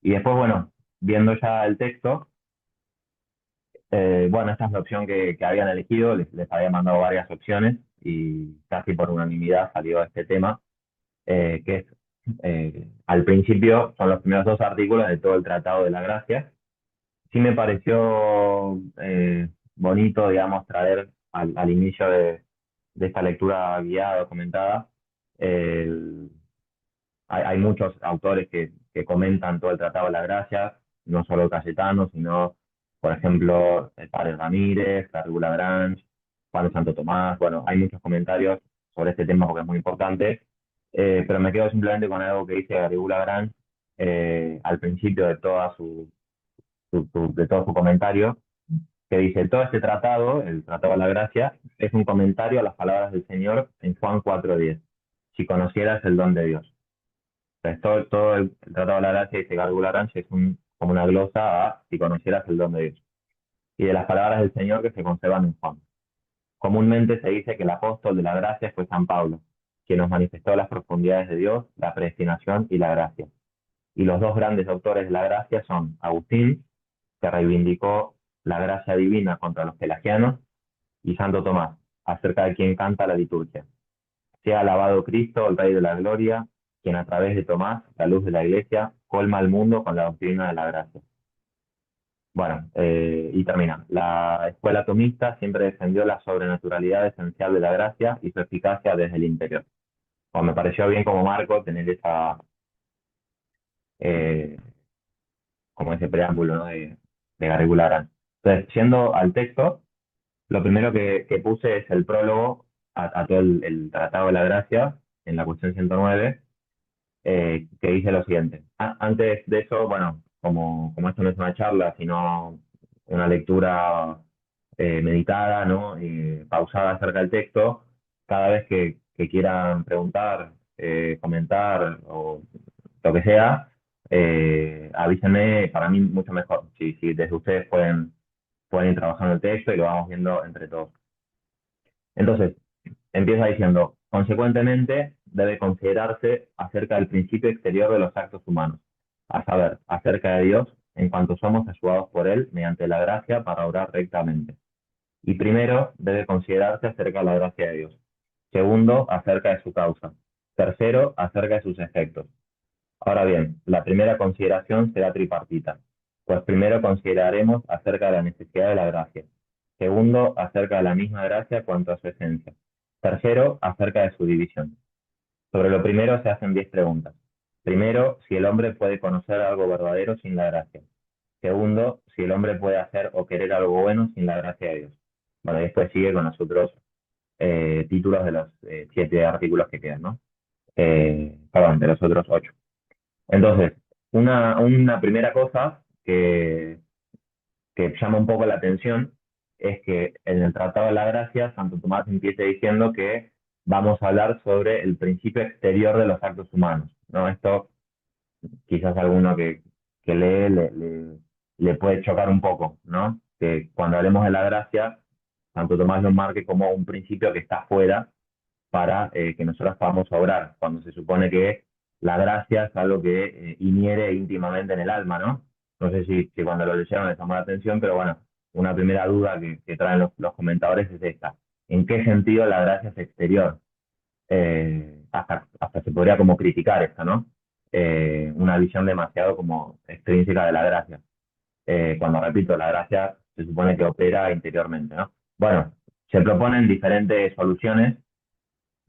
Y después, bueno, viendo ya el texto, bueno, esta es la opción que habían elegido, les había mandado varias opciones y casi por unanimidad salió este tema, que es, al principio, son los primeros dos artículos de todo el Tratado de la Gracia. Sí me pareció bonito, digamos, traer al inicio de esta lectura guiada o comentada. el- hay muchos autores que comentan todo el Tratado de la Gracia, no solo Cayetano, sino, por ejemplo, el padre Ramírez, Garrigou Lagrange, Juan de Santo Tomás. Bueno, hay muchos comentarios sobre este tema porque es muy importante, pero me quedo simplemente con algo que dice Garrigou Lagrange al principio de de todo su comentario, que dice: todo este tratado, el Tratado de la Gracia, es un comentario a las palabras del Señor en Juan 4:10. Si conocieras el don de Dios. Entonces, todo el Tratado de la Gracia, dice Gargula Lagrange, es como una glosa a si conocieras el don de Dios. Y de las palabras del Señor que se conservan en Juan. Comúnmente se dice que el apóstol de la gracia fue San Pablo, quien nos manifestó las profundidades de Dios, la predestinación y la gracia. Y los dos grandes autores de la gracia son Agustín, que reivindicó la gracia divina contra los pelagianos, y Santo Tomás, acerca de quien canta la liturgia. Sea alabado Cristo, el Rey de la Gloria, quien a través de Tomás, la luz de la Iglesia, colma al mundo con la doctrina de la gracia. Bueno, y termina. La escuela tomista siempre defendió la sobrenaturalidad esencial de la gracia y su eficacia desde el interior. Bueno, me pareció bien como marco tener eh, como ese preámbulo, ¿no? de Garrigou Lagrange. Entonces, yendo al texto, lo primero que puse es el prólogo a todo el Tratado de la Gracia, en la cuestión 109, que dice lo siguiente. Antes de eso, bueno, como esto no es una charla, sino una lectura meditada, ¿no? Pausada acerca del texto, cada vez que quieran preguntar, comentar o lo que sea, avísenme, para mí mucho mejor. Si desde ustedes pueden ir trabajando el texto y lo vamos viendo entre todos. Entonces, empieza diciendo: consecuentemente, debe considerarse acerca del principio exterior de los actos humanos, a saber, acerca de Dios, en cuanto somos ayudados por Él mediante la gracia para obrar rectamente. Y primero, debe considerarse acerca de la gracia de Dios. Segundo, acerca de su causa. Tercero, acerca de sus efectos. Ahora bien, la primera consideración será tripartita, pues primero consideraremos acerca de la necesidad de la gracia. Segundo, acerca de la misma gracia cuanto a su esencia. Tercero, acerca de su división. Sobre lo primero se hacen 10 preguntas. Primero, si el hombre puede conocer algo verdadero sin la gracia. Segundo, si el hombre puede hacer o querer algo bueno sin la gracia de Dios. Bueno, y después sigue con los otros títulos de los 7 artículos que quedan, ¿no? Perdón, de los otros 8. Entonces, una primera cosa que llama un poco la atención es que en el Tratado de la Gracia, Santo Tomás empieza diciendo que vamos a hablar sobre el principio exterior de los actos humanos, ¿no? Esto quizás alguno que lee le puede chocar un poco, ¿no? Que cuando hablemos de la gracia, Santo Tomás lo marque como un principio que está fuera para que nosotros podamos obrar, cuando se supone que la gracia es algo que inhiere íntimamente en el alma, ¿no? No sé si cuando lo leyeron les llamó la atención, pero bueno, una primera duda que traen los comentadores es esta. ¿En qué sentido la gracia es exterior? Hasta se podría como criticar esto, ¿no? Una visión demasiado como extrínseca de la gracia. Cuando repito, la gracia se supone que opera interiormente, ¿no? Bueno, se proponen diferentes soluciones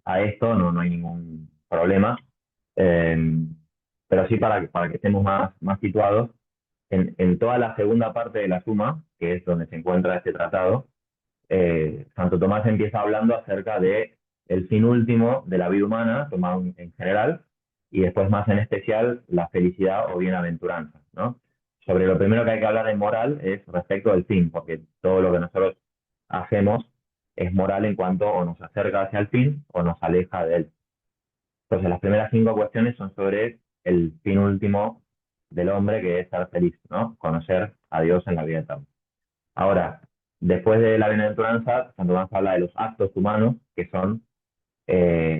a esto, no hay ningún problema. Eh, pero sí para que estemos más situados, en toda la segunda parte de la suma, que es donde se encuentra este tratado, Santo Tomás empieza hablando acerca de el fin último de la vida humana, tomado en general, y después más en especial la felicidad o bienaventuranza, ¿no? Sobre lo primero que hay que hablar en moral es respecto del fin, porque todo lo que nosotros hacemos es moral en cuanto o nos acerca hacia el fin o nos aleja de él. Entonces, las primeras 5 cuestiones son sobre el fin último del hombre, que es ser feliz, ¿no? Conocer a Dios en la vida eterna. Ahora, después de la bienaventuranza, Santo Tomás habla de los actos humanos, que son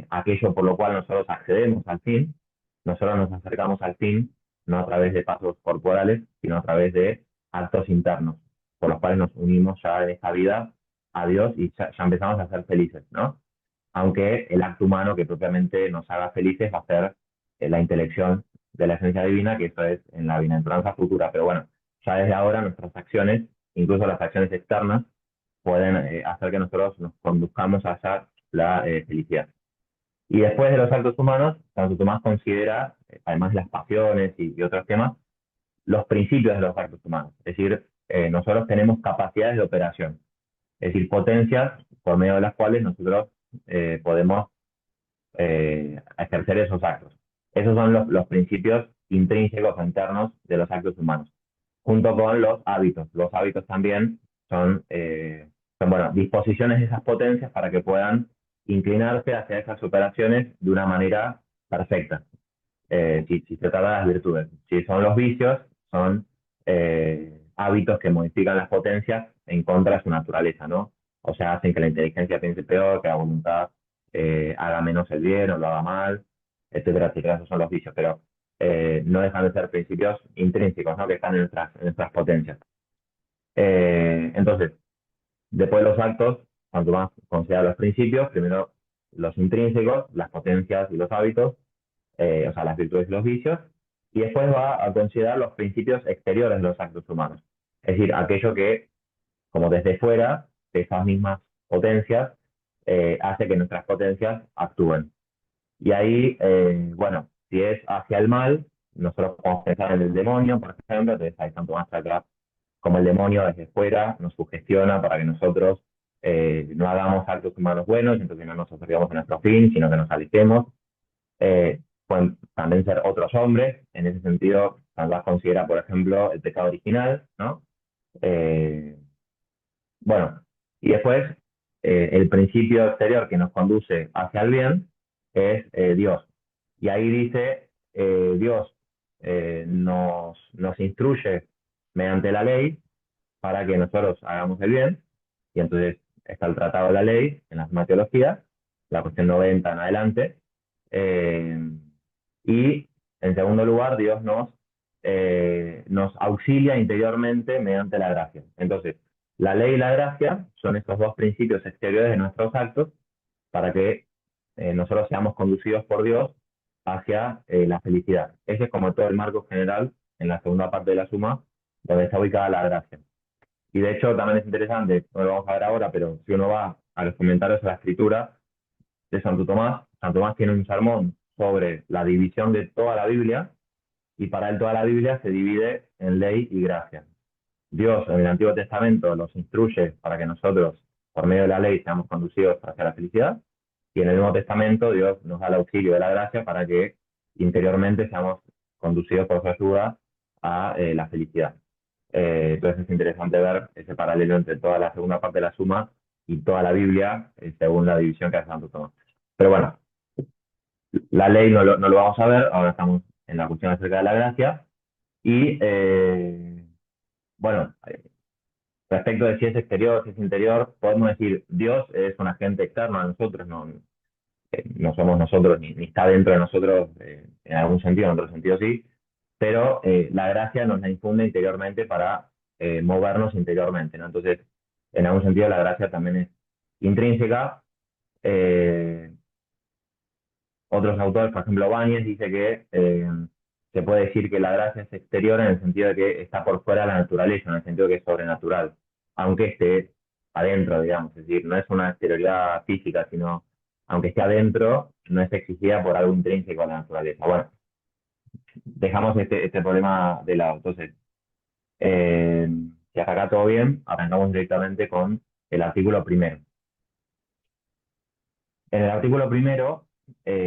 aquello por lo cual nosotros accedemos al fin, nosotros nos acercamos al fin, no a través de pasos corporales, sino a través de actos internos, por los cuales nos unimos ya en esta vida a Dios y ya empezamos a ser felices, ¿no? Aunque el acto humano que propiamente nos haga felices va a ser la intelección de la esencia divina, que eso es en la bienaventuranza futura. Pero bueno, ya desde ahora nuestras acciones, incluso las acciones externas, pueden hacer que nosotros nos conduzcamos hacia la felicidad. Y después de los actos humanos, Santo Tomás considera, además de las pasiones y otros temas, los principios de los actos humanos. Es decir, nosotros tenemos capacidades de operación, es decir, potencias por medio de las cuales nosotros podemos ejercer esos actos. Esos son los principios intrínsecos o internos de los actos humanos, junto con los hábitos. Los hábitos también son bueno, disposiciones de esas potencias para que puedan inclinarse hacia esas operaciones de una manera perfecta. Si se trata de las virtudes. Si son los vicios, son hábitos que modifican las potencias en contra de su naturaleza, ¿no? O sea, hacen que la inteligencia piense peor, que la voluntad haga menos el bien o lo haga mal, etcétera, etcétera. Esos son los vicios, pero no dejan de ser principios intrínsecos, ¿no? Que están en nuestras potencias. Entonces, después de los actos, cuanto más considera los principios, primero los intrínsecos, las potencias y los hábitos, o sea, las virtudes y los vicios, y después va a considerar los principios exteriores de los actos humanos. Es decir, aquello que, como desde fuera, de esas mismas potencias, hace que nuestras potencias actúen. Y ahí, bueno, si es hacia el mal, nosotros podemos pensar en el demonio, por ejemplo, entonces ahí tanto más atrás como el demonio desde fuera nos sugestiona para que nosotros no hagamos actos humanos buenos, entonces no nos acerquemos a nuestro fin, sino que nos alejemos. Pueden también ser otros hombres, en ese sentido, Salvas considera, por ejemplo, el pecado original, ¿no? Eh, bueno, y después, el principio exterior que nos conduce hacia el bien es Dios. Y ahí dice, Dios nos instruye mediante la ley para que nosotros hagamos el bien, y entonces está el tratado de la ley en la Suma Teología, la cuestión 90 en adelante, eh, y en segundo lugar, Dios nos auxilia interiormente mediante la gracia. Entonces, la ley y la gracia son estos dos principios exteriores de nuestros actos para que nosotros seamos conducidos por Dios hacia la felicidad. Ese es como todo el marco general en la segunda parte de la suma, donde está ubicada la gracia. Y de hecho también es interesante, no lo vamos a ver ahora, pero si uno va a los comentarios de la escritura de Santo Tomás tiene un sermón sobre la división de toda la Biblia, y para él toda la Biblia se divide en ley y gracia. Dios en el Antiguo Testamento nos instruye para que nosotros, por medio de la ley, seamos conducidos hacia la felicidad, y en el Nuevo Testamento Dios nos da el auxilio de la gracia para que interiormente seamos conducidos por su ayuda a la felicidad. Entonces es interesante ver ese paralelo entre toda la segunda parte de la suma y toda la Biblia, según la división que hace Santo Tomás. Pero bueno, la ley no lo vamos a ver, ahora estamos en la cuestión acerca de la gracia. Y bueno, respecto de si es exterior, si es interior, podemos decir, Dios es un agente externo a nosotros, no somos nosotros, ni está dentro de nosotros en algún sentido, en otro sentido sí, pero la gracia nos la infunde interiormente para movernos interiormente, ¿no? Entonces, en algún sentido la gracia también es intrínseca. eh, Otros autores, por ejemplo, Báñez dice que se puede decir que la gracia es exterior en el sentido de que está por fuera de la naturaleza, en el sentido de que es sobrenatural, aunque esté adentro, digamos, es decir, no es una exterioridad física, sino, aunque esté adentro, no es exigida por algo intrínseco a la naturaleza. Bueno, dejamos este problema de lado. Entonces, eh, si hasta acá todo bien, arrancamos directamente con el artículo primero. En el artículo primero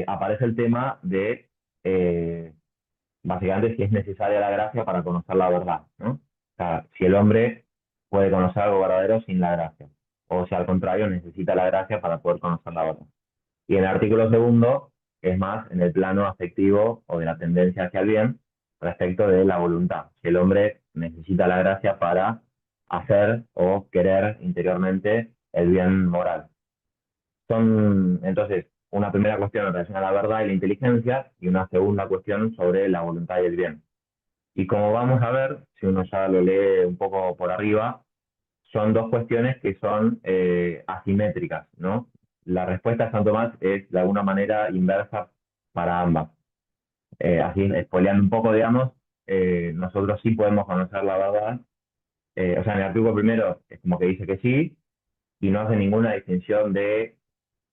aparece el tema de eh, básicamente si es necesaria la gracia para conocer la verdad, ¿no? O sea, si el hombre puede conocer algo verdadero sin la gracia, o si al contrario necesita la gracia para poder conocer la verdad. Y en el artículo segundo es más en el plano afectivo o de la tendencia hacia el bien respecto de la voluntad. Si el hombre necesita la gracia para hacer o querer interiormente el bien moral. Son entonces una primera cuestión en relación a la verdad y la inteligencia y una segunda cuestión sobre la voluntad y el bien. Y como vamos a ver, si uno ya lo lee un poco por arriba, son dos cuestiones que son asimétricas, ¿no? La respuesta de San Tomás es de alguna manera inversa para ambas. Así, spoileando un poco, digamos, nosotros sí podemos conocer la verdad. O sea, en el artículo primero es como que dice que sí, y no hace ninguna distinción de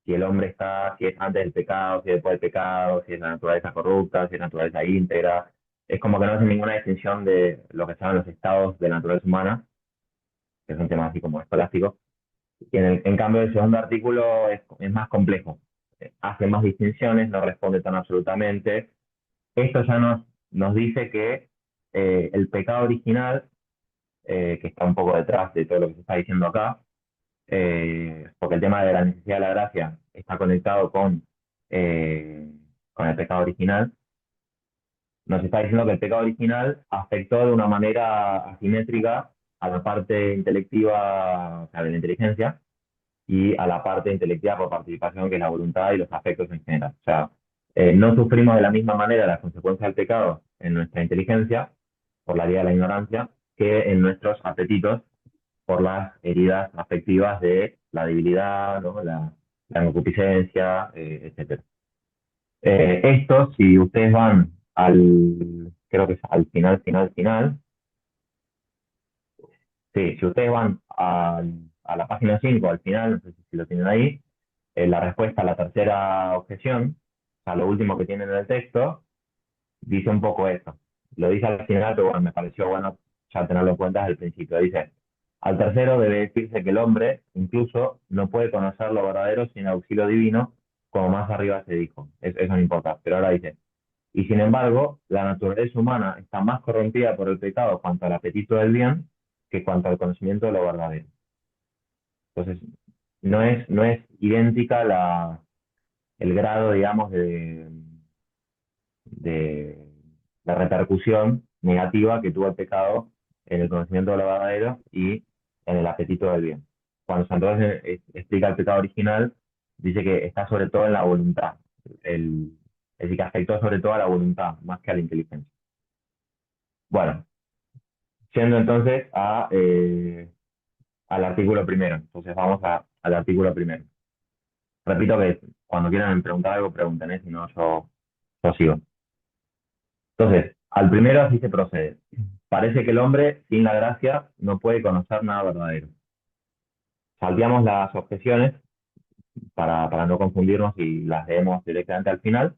si el hombre está, si es antes del pecado, si es después del pecado, si es la naturaleza corrupta, si es naturaleza íntegra. Es como que no hace ninguna distinción de lo que se llaman los estados de la naturaleza humana, que es un tema así como escolástico. Y en cambio, el segundo artículo es más complejo. Hace más distinciones, no responde tan absolutamente. Esto ya nos dice que el pecado original, que está un poco detrás de todo lo que se está diciendo acá, porque el tema de la necesidad de la gracia está conectado con el pecado original, nos está diciendo que el pecado original afectó de una manera asimétrica a la parte intelectiva, o sea, de la inteligencia, y a la parte intelectiva por participación, que es la voluntad y los afectos en general. O sea, no sufrimos de la misma manera las consecuencias del pecado en nuestra inteligencia, por la vía de la ignorancia, que en nuestros apetitos, por las heridas afectivas de la debilidad, ¿no? La concupiscencia, etc. Esto, si ustedes van creo que es al final, final, final, sí, si ustedes van a la página 5 al final, no sé si lo tienen ahí, la respuesta a la tercera objeción, a lo último que tienen en el texto, dice un poco esto. Lo dice al final, pero bueno, me pareció bueno ya tenerlo en cuenta desde el principio. Dice, al tercero debe decirse que el hombre incluso no puede conocer lo verdadero sin auxilio divino, como más arriba se dijo. Eso no importa. Pero ahora dice, y sin embargo, la naturaleza humana está más corrompida por el pecado cuanto al apetito del bien que cuanto al conocimiento de lo verdadero. Entonces, no es idéntica el grado, digamos, de la repercusión negativa que tuvo el pecado en el conocimiento de lo verdadero y en el apetito del bien. Cuando Santo Tomás explica el pecado original, dice que está sobre todo en la voluntad. Es decir, que afectó sobre todo a la voluntad, más que a la inteligencia. Bueno, yendo entonces al artículo primero. Entonces vamos al artículo primero. Repito que cuando quieran preguntar algo, pregunten, si no yo sigo. Entonces, al primero así se procede. Parece que el hombre, sin la gracia, no puede conocer nada verdadero. Salteamos las objeciones para no confundirnos y las leemos directamente al final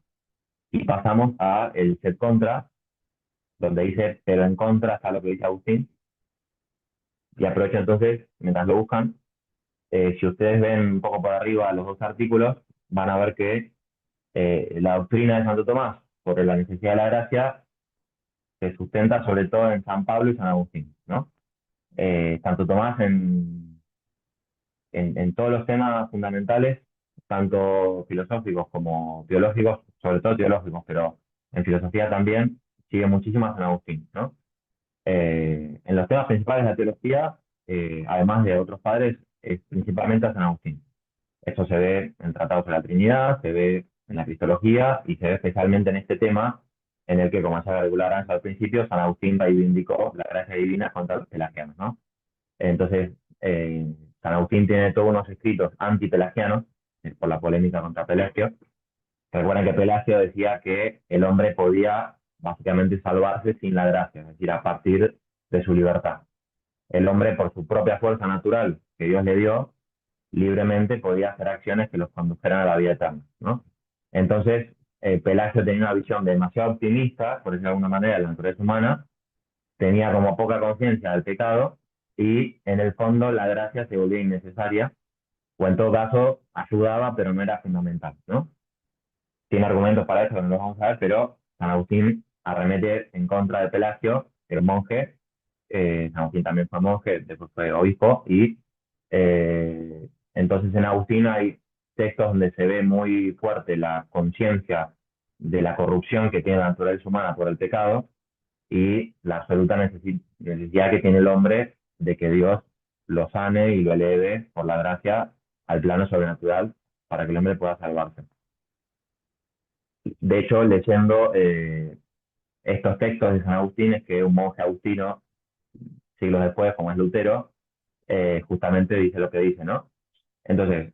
y pasamos a el set contra, donde dice, pero en contra está lo que dice Agustín. Y aprovecho entonces, mientras lo buscan, si ustedes ven un poco por arriba los dos artículos, van a ver que la doctrina de Santo Tomás sobre la necesidad de la gracia se sustenta sobre todo en San Pablo y San Agustín, ¿no? Santo Tomás en todos los temas fundamentales, tanto filosóficos como teológicos, sobre todo teológicos, pero en filosofía también, sigue muchísimo a San Agustín, ¿no? En los temas principales de la teología, además de otros padres, es principalmente a San Agustín. Eso se ve en tratados de la Trinidad, se ve en la Cristología y se ve especialmente en este tema en el que, como ya regularon al principio, San Agustín reivindicó la gracia divina contra los pelagianos, ¿no? Entonces, San Agustín tiene todos unos escritos antipelagianos, por la polémica contra Pelagio. Recuerden que Pelagio decía que el hombre podía básicamente salvarse sin la gracia, es decir, a partir de su libertad. El hombre, por su propia fuerza natural que Dios le dio, libremente podía hacer acciones que los condujeran a la vida eterna, ¿no? Entonces, Pelagio tenía una visión demasiado optimista, por decirlo de alguna manera, de la naturaleza humana, tenía como poca conciencia del pecado y en el fondo la gracia se volvía innecesaria o en todo caso ayudaba pero no era fundamental, ¿no? Tiene argumentos para eso que no los vamos a ver, pero San Agustín arremete en contra de Pelagio, que era un monje. San Agustín también fue monje, después fue obispo y entonces en Agustín hay textos donde se ve muy fuerte la conciencia de la corrupción que tiene la naturaleza humana por el pecado y la absoluta necesidad que tiene el hombre de que Dios lo sane y lo eleve por la gracia al plano sobrenatural para que el hombre pueda salvarse. De hecho, leyendo estos textos de San Agustín es que un monje agustino, siglos después, como es Lutero, justamente dice lo que dice, ¿no? Entonces,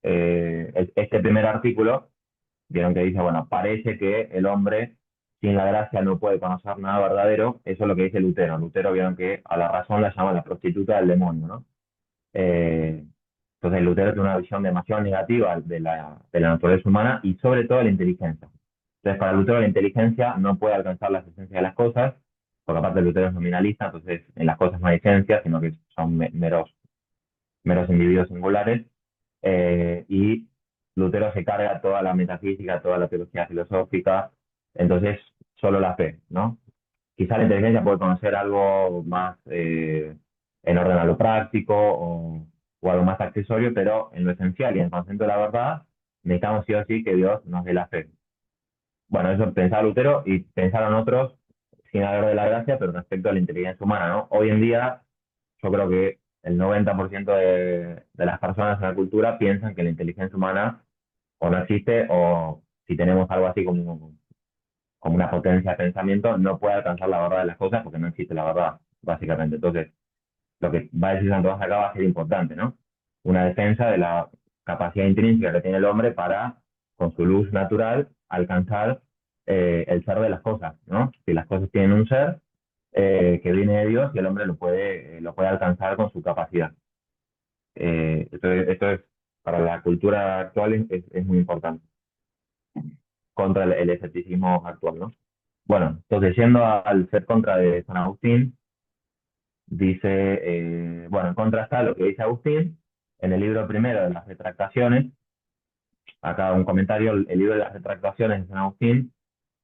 este primer artículo, vieron que dice, bueno, parece que el hombre sin la gracia no puede conocer nada verdadero, eso es lo que dice Lutero. Lutero vieron que a la razón la llama la prostituta del demonio, ¿no? Eh, entonces Lutero tiene una visión demasiado negativa de la naturaleza humana y sobre todo de la inteligencia. Entonces para Lutero la inteligencia no puede alcanzar la esencia de las cosas, porque aparte Lutero es nominalista, entonces en las cosas no hay esencia, sino que son meros individuos singulares. Y Lutero se carga toda la metafísica, toda la teología filosófica, entonces solo la fe, ¿no? Quizá la inteligencia puede conocer algo más en orden a lo práctico o algo más accesorio, pero en lo esencial y en el concepto de la verdad, necesitamos sí o sí que Dios nos dé la fe. Bueno, eso pensaba Lutero y pensaron otros sin hablar de la gracia, pero respecto a la inteligencia humana, ¿no? Hoy en día, yo creo que el 90% de las personas en la cultura piensan que la inteligencia humana o no existe o si tenemos algo así como una potencia de pensamiento, no puede alcanzar la verdad de las cosas porque no existe la verdad, básicamente. Entonces, lo que va a decir Santo Tomás acá va a ser importante, ¿no? Una defensa de la capacidad intrínseca que tiene el hombre para, con su luz natural, alcanzar el ser de las cosas, ¿no? Si las cosas tienen un ser que viene de Dios y el hombre lo puede alcanzar con su capacidad. Esto es, para la cultura actual, es muy importante contra el escepticismo actual, ¿no? Bueno, entonces yendo al ser contra de San Agustín, dice, bueno, en contra está lo que dice Agustín en el libro primero de las retractaciones. Acá un comentario: el libro de las retractaciones de San Agustín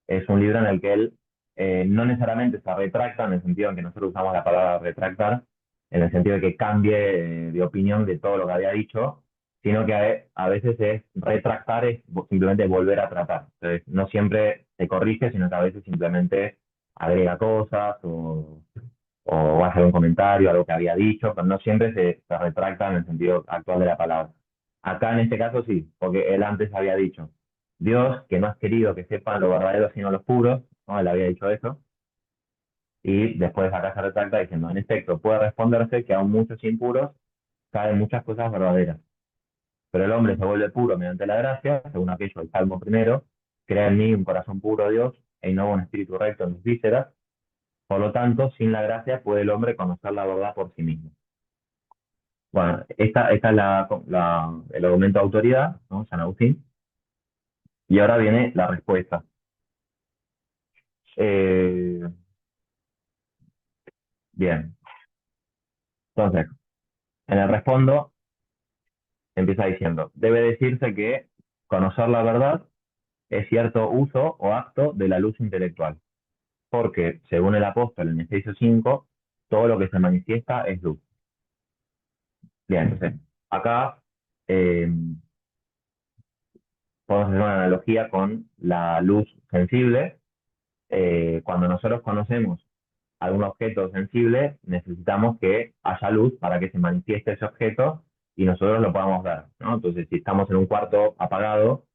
es un libro en el que él no necesariamente se retracta, en el sentido en que nosotros usamos la palabra retractar, en el sentido de que cambie de opinión de todo lo que había dicho, sino que a veces es retractar, es simplemente volver a tratar. Entonces, no siempre se corrige, sino que a veces simplemente agrega cosas o hace un comentario, algo que había dicho, pero no siempre se retracta en el sentido actual de la palabra. Acá en este caso sí, porque él antes había dicho, Dios, que no has querido que sepan lo verdadero sino los puros, ¿no? Él había dicho eso, y después acá se retracta diciendo, en efecto, puede responderse que aún muchos impuros saben muchas cosas verdaderas, pero el hombre se vuelve puro mediante la gracia, según aquello del Salmo primero, crea en mí un corazón puro, Dios, e innova un espíritu recto en mis vísceras. Por lo tanto, sin la gracia puede el hombre conocer la verdad por sí mismo. Bueno, esta es el argumento de autoridad, ¿no? San Agustín, y ahora viene la respuesta. Eh, bien, entonces, en el respondo empieza diciendo, debe decirse que conocer la verdad es cierto uso o acto de la luz intelectual, porque, según el apóstol en Efesios 5, todo lo que se manifiesta es luz. Bien, entonces, acá eh, podemos hacer una analogía con la luz sensible. Cuando nosotros conocemos algún objeto sensible, necesitamos que haya luz para que se manifieste ese objeto y nosotros lo podamos ver, ¿no? Entonces, si estamos en un cuarto apagado,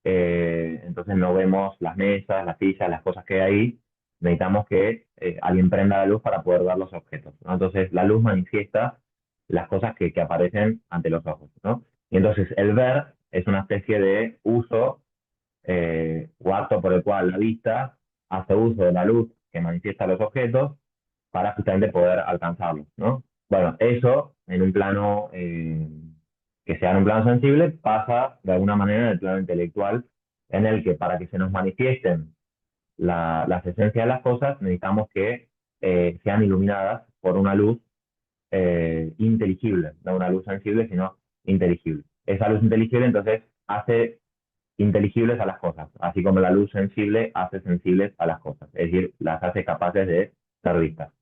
entonces no vemos las mesas, las sillas, las cosas que hay ahí. Necesitamos que alguien prenda la luz para poder ver los objetos, ¿no? Entonces, la luz manifiesta las cosas que aparecen ante los ojos, ¿no? Y entonces, el ver es una especie de uso o acto por el cual la vista hace uso de la luz que manifiesta los objetos para justamente poder alcanzarlos, ¿no? Bueno, eso en un plano que sea en un plano sensible pasa de alguna manera en el plano intelectual, en el que para que se nos manifiesten las esencias de las cosas necesitamos que sean iluminadas por una luz inteligible, no una luz sensible, sino inteligible. Esa luz inteligible entonces hace inteligibles a las cosas, así como la luz sensible hace sensibles a las cosas, es decir, las hace capaces de ser vistas.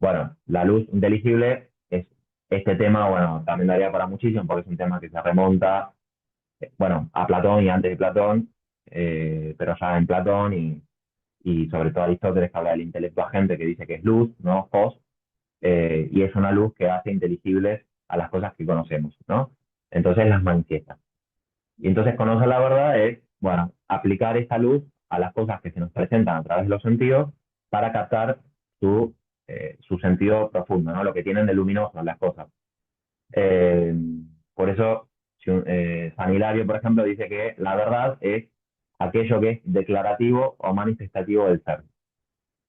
Bueno, la luz inteligible es este tema, bueno, también daría para muchísimo, porque es un tema que se remonta, bueno, a Platón y antes de Platón, pero ya en Platón y sobre todo Aristóteles, que habla del intelecto agente, que dice que es luz, ¿no? Fos, y es una luz que hace inteligibles a las cosas que conocemos, ¿no? Entonces las manifiesta. Y entonces conocer la verdad es, bueno, aplicar esta luz a las cosas que se nos presentan a través de los sentidos para captar su sentido profundo, ¿no? Lo que tienen de luminoso las cosas. Eh, por eso, San Hilario, por ejemplo, dice que la verdad es aquello que es declarativo o manifestativo del ser.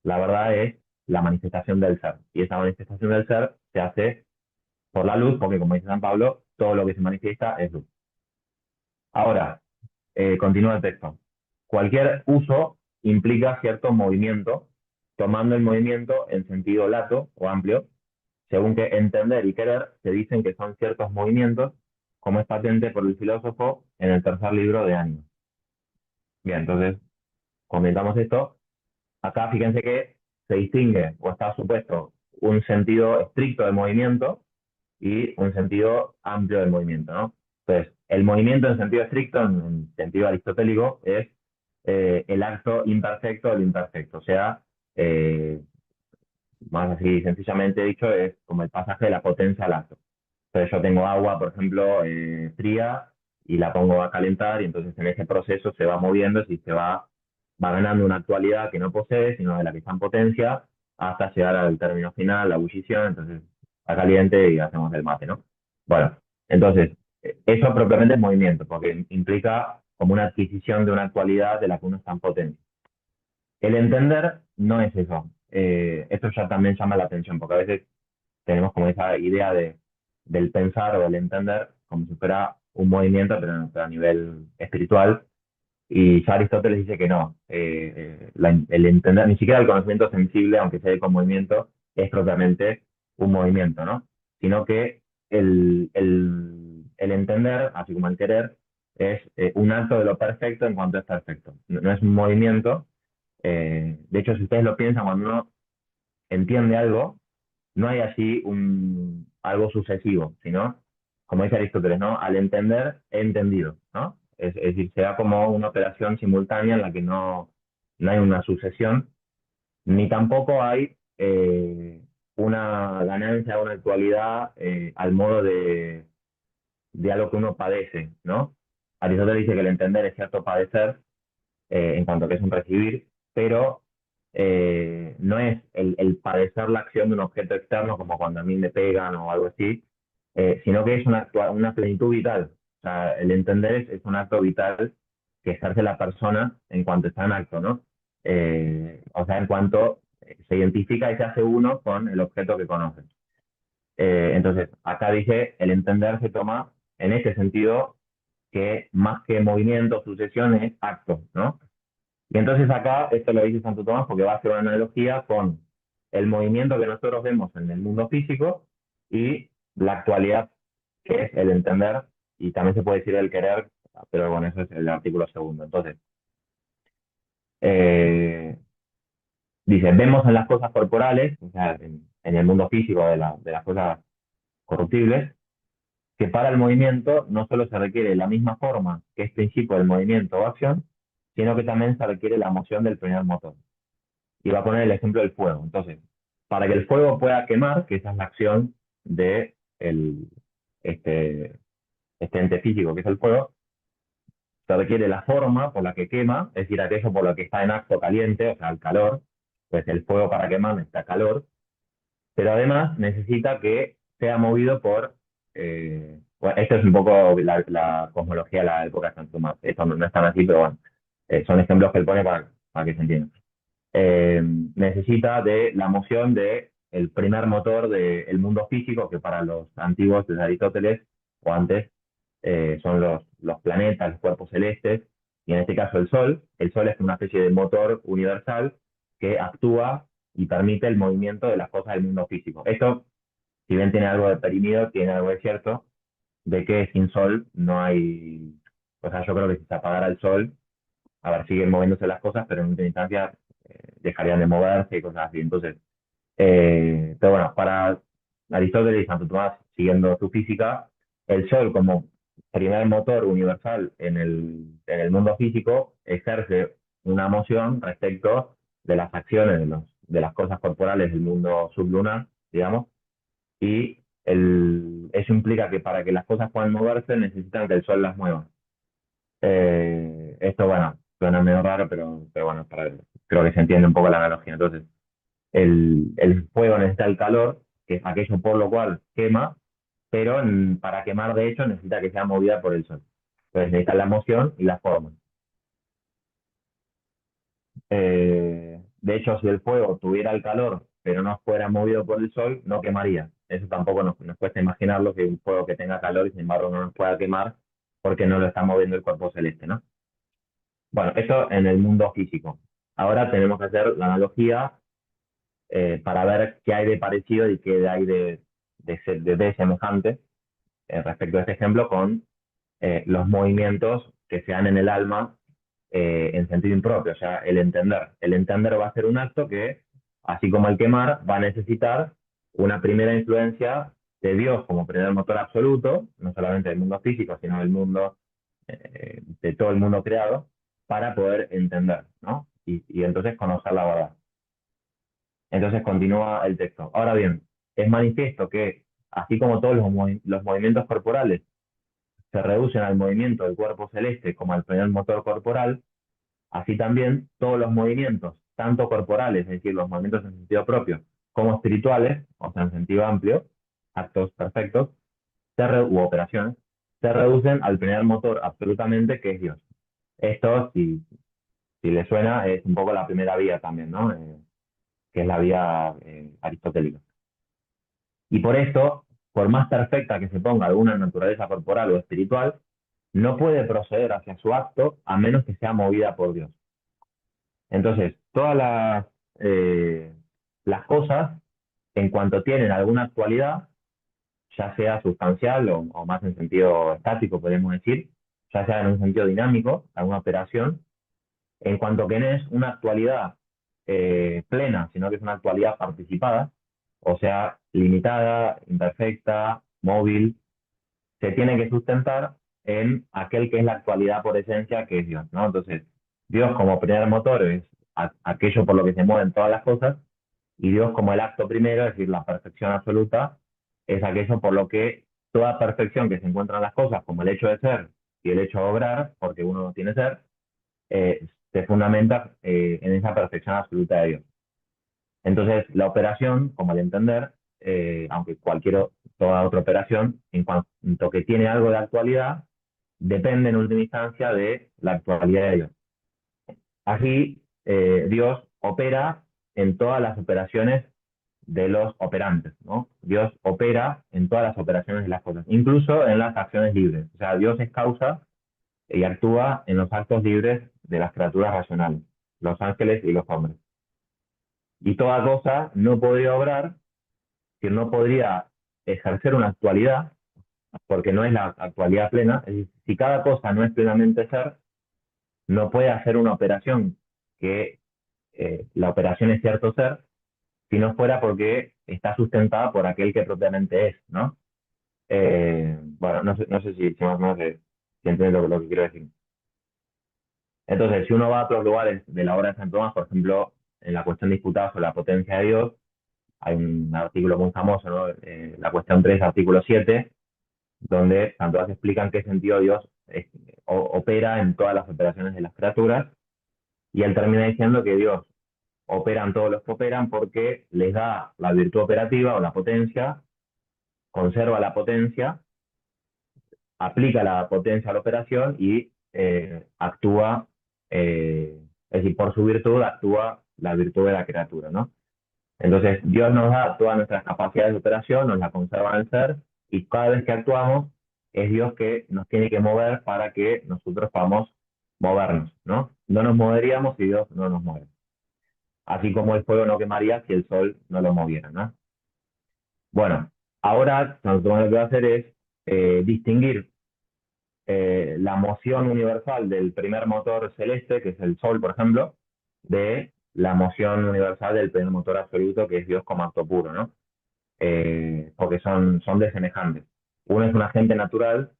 La verdad es la manifestación del ser. Y esa manifestación del ser se hace por la luz, porque como dice San Pablo, todo lo que se manifiesta es luz. Ahora, continúa el texto. Cualquier uso implica cierto movimiento, tomando el movimiento en sentido lato o amplio, según que entender y querer se dicen que son ciertos movimientos, como es patente por el filósofo en el tercer libro de Ánimo. Bien, entonces comentamos esto. Acá fíjense que se distingue o está supuesto un sentido estricto del movimiento y un sentido amplio del movimiento, ¿no? Entonces, el movimiento en sentido estricto, en sentido aristotélico, es el acto imperfecto del imperfecto. O sea, eh, más así sencillamente dicho, es como el pasaje de la potencia al acto. Entonces yo tengo agua, por ejemplo, fría y la pongo a calentar y entonces en ese proceso se va moviendo y va ganando una actualidad que no posee, sino de la que está en potencia, hasta llegar al término final, la ebullición, entonces está caliente y hacemos el mate, ¿no? Bueno, entonces, eso propiamente es movimiento, porque implica como una adquisición de una actualidad de la que uno está en potencia. El entender no es eso. Esto ya también llama la atención, porque a veces tenemos como esa idea del pensar o del entender como si fuera un movimiento, pero a nivel espiritual. Y ya Aristóteles dice que no. El entender, ni siquiera el conocimiento sensible, aunque sea con movimiento, es propiamente un movimiento, ¿no? Sino que el entender, así como el querer, es un acto de lo perfecto en cuanto es perfecto. No, no es un movimiento. De hecho, si ustedes lo piensan, cuando uno entiende algo, no hay así algo sucesivo, sino, como dice Aristóteles, ¿no? Al entender, he entendido, ¿no? Es decir, se da como una operación simultánea en la que no hay una sucesión, ni tampoco hay una ganancia, una actualidad al modo de algo que uno padece, ¿no? Aristóteles dice que el entender es cierto padecer, en cuanto que es un recibir, pero no es el padecer la acción de un objeto externo, como cuando a mí me pegan o algo así, sino que es una plenitud vital. O sea, el entender es un acto vital que ejerce la persona en cuanto está en acto, ¿no? O sea, en cuanto se identifica y se hace uno con el objeto que conoce. Entonces, acá dije, el entender se toma en este sentido que más que movimiento, sucesión es acto, ¿no? Y entonces acá, esto lo dice Santo Tomás porque va a hacer una analogía con el movimiento que nosotros vemos en el mundo físico y la actualidad, que es el entender, y también se puede decir el querer, pero bueno, eso es el artículo segundo. Entonces, eh, dice, vemos en las cosas corporales, o sea, en el mundo físico de las cosas corruptibles, que para el movimiento no solo se requiere la misma forma que es principio del movimiento o acción, sino que también se requiere la moción del primer motor. Y va a poner el ejemplo del fuego. Entonces, para que el fuego pueda quemar, que esa es la acción de este, este ente físico que es el fuego, se requiere la forma por la que quema, es decir, aquello por lo que está en acto caliente, o sea, el calor, pues el fuego para quemar necesita calor, pero además necesita que sea movido por, bueno, esto es un poco la cosmología de la época de San Tomás, esto no es tan así, pero bueno, son ejemplos que él pone para que se entienda. eh, Necesita de la moción de el primer motor del mundo físico, que para los antiguos de Aristóteles o antes son los planetas, los cuerpos celestes, y en este caso el Sol. El Sol es una especie de motor universal que actúa y permite el movimiento de las cosas del mundo físico. Esto, si bien tiene algo de perimido, tiene algo de cierto, de que sin Sol no hay, o sea, yo creo que si se apagara el Sol, a ver, siguen moviéndose las cosas, pero en última instancia dejarían de moverse y cosas así. Entonces, pero bueno, para Aristóteles y Santo Tomás, siguiendo su física, el Sol como primer motor universal en el mundo físico ejerce una moción respecto de las acciones de las cosas corporales del mundo sublunar, digamos, y eso implica que para que las cosas puedan moverse necesitan que el Sol las mueva. Esto, bueno, suena medio raro, pero bueno, creo que se entiende un poco la analogía. Entonces, el fuego necesita el calor, que es aquello por lo cual quema, pero para quemar, de hecho, necesita que sea movida por el sol. Entonces necesita la moción y la forma. De hecho, si el fuego tuviera el calor, pero no fuera movido por el sol, no quemaría. Eso tampoco nos cuesta imaginarlo, que un fuego que tenga calor y sin embargo no nos pueda quemar porque no lo está moviendo el cuerpo celeste, ¿no? Bueno, eso en el mundo físico. Ahora tenemos que hacer la analogía para ver qué hay de parecido y qué hay de semejante respecto a este ejemplo con los movimientos que se dan en el alma en sentido impropio, o sea, el entender. El entender va a ser un acto que, así como el quemar, va a necesitar una primera influencia de Dios como primer motor absoluto, no solamente del mundo físico, sino del mundo, de todo el mundo creado, para poder entender, ¿no? Y entonces conocer la verdad. Entonces continúa el texto. Ahora bien, es manifiesto que, así como todos los movimientos corporales se reducen al movimiento del cuerpo celeste como al primer motor corporal, así también todos los movimientos, tanto corporales, es decir, los movimientos en sentido propio, como espirituales, o sea, en sentido amplio, actos perfectos, u operaciones, se reducen al primer motor absolutamente, que es Dios. Esto, si le suena, es un poco la primera vía también, ¿no? Que es la vía aristotélica. Y por esto, por más perfecta que se ponga alguna naturaleza corporal o espiritual, no puede proceder hacia su acto a menos que sea movida por Dios. Entonces, todas las cosas, en cuanto tienen alguna actualidad, ya sea sustancial o más en sentido estático, podemos decir, ya sea en un sentido dinámico, alguna operación, en cuanto que no es una actualidad plena, sino que es una actualidad participada, o sea, limitada, imperfecta, móvil, se tiene que sustentar en aquel que es la actualidad por esencia, que es Dios, ¿no? Entonces, Dios como primer motor es aquello por lo que se mueven todas las cosas, y Dios como el acto primero, es decir, la perfección absoluta, es aquello por lo que toda perfección que se encuentra en las cosas, como el hecho de ser y el hecho de obrar, porque uno no tiene ser, se fundamenta en esa perfección absoluta de Dios. Entonces, la operación, como el entender, aunque toda otra operación, en cuanto que tiene algo de actualidad, depende en última instancia de la actualidad de Dios. Así, Dios opera en todas las operaciones de los operantes, ¿no? Dios opera en todas las operaciones de las cosas, incluso en las acciones libres. O sea, Dios es causa y actúa en los actos libres de las criaturas racionales, los ángeles y los hombres. Y toda cosa no podría obrar, que no podría ejercer una actualidad, porque no es la actualidad plena. Es decir, si cada cosa no es plenamente ser, no puede hacer una operación que la operación es cierto ser, si no fuera porque está sustentada por aquel que propiamente es, ¿no? Bueno, no sé si más o menos si entiendes lo que quiero decir. Entonces, si uno va a otros lugares de la obra de San Tomás, por ejemplo, en la cuestión disputada sobre la potencia de Dios, hay un artículo muy famoso, ¿no? La cuestión 3, artículo 7, donde San Tomás explica en qué sentido Dios opera en todas las operaciones de las criaturas, y él termina diciendo que Dios opera en todos los que operan porque les da la virtud operativa o la potencia, conserva la potencia, aplica la potencia a la operación y actúa, es decir, por su virtud actúa la virtud de la criatura, ¿no? Entonces, Dios nos da todas nuestras capacidades de operación, nos la conserva en el ser, y cada vez que actuamos, es Dios que nos tiene que mover para que nosotros podamos movernos, ¿no? No nos moveríamos si Dios no nos mueve. Así como el fuego no quemaría si el sol no lo moviera, ¿no? Bueno, ahora Santo Tomás lo que va a hacer es distinguir la moción universal del primer motor celeste, que es el Sol, por ejemplo, de la moción universal del primer motor absoluto, que es Dios como acto puro, ¿no? Porque son desemejantes. Uno es un agente natural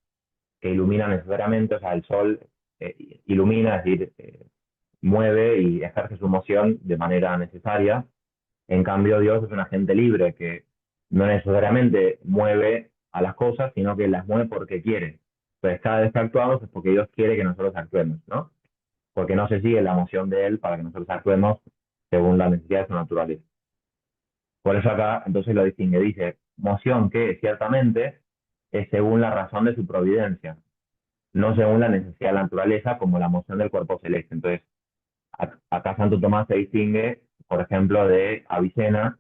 que ilumina necesariamente, o sea, el Sol ilumina, es decir, mueve y ejerce su moción de manera necesaria. En cambio, Dios es un agente libre que no necesariamente mueve a las cosas, sino que las mueve porque quiere. Entonces, cada vez que actuamos es porque Dios quiere que nosotros actuemos, ¿no? porque no se sigue la moción de él para que nosotros actuemos según la necesidad de su naturaleza. Por eso acá entonces lo distingue, dice, moción que ciertamente es según la razón de su providencia, no según la necesidad de la naturaleza como la moción del cuerpo celeste. Entonces, acá Santo Tomás se distingue, por ejemplo, de Avicena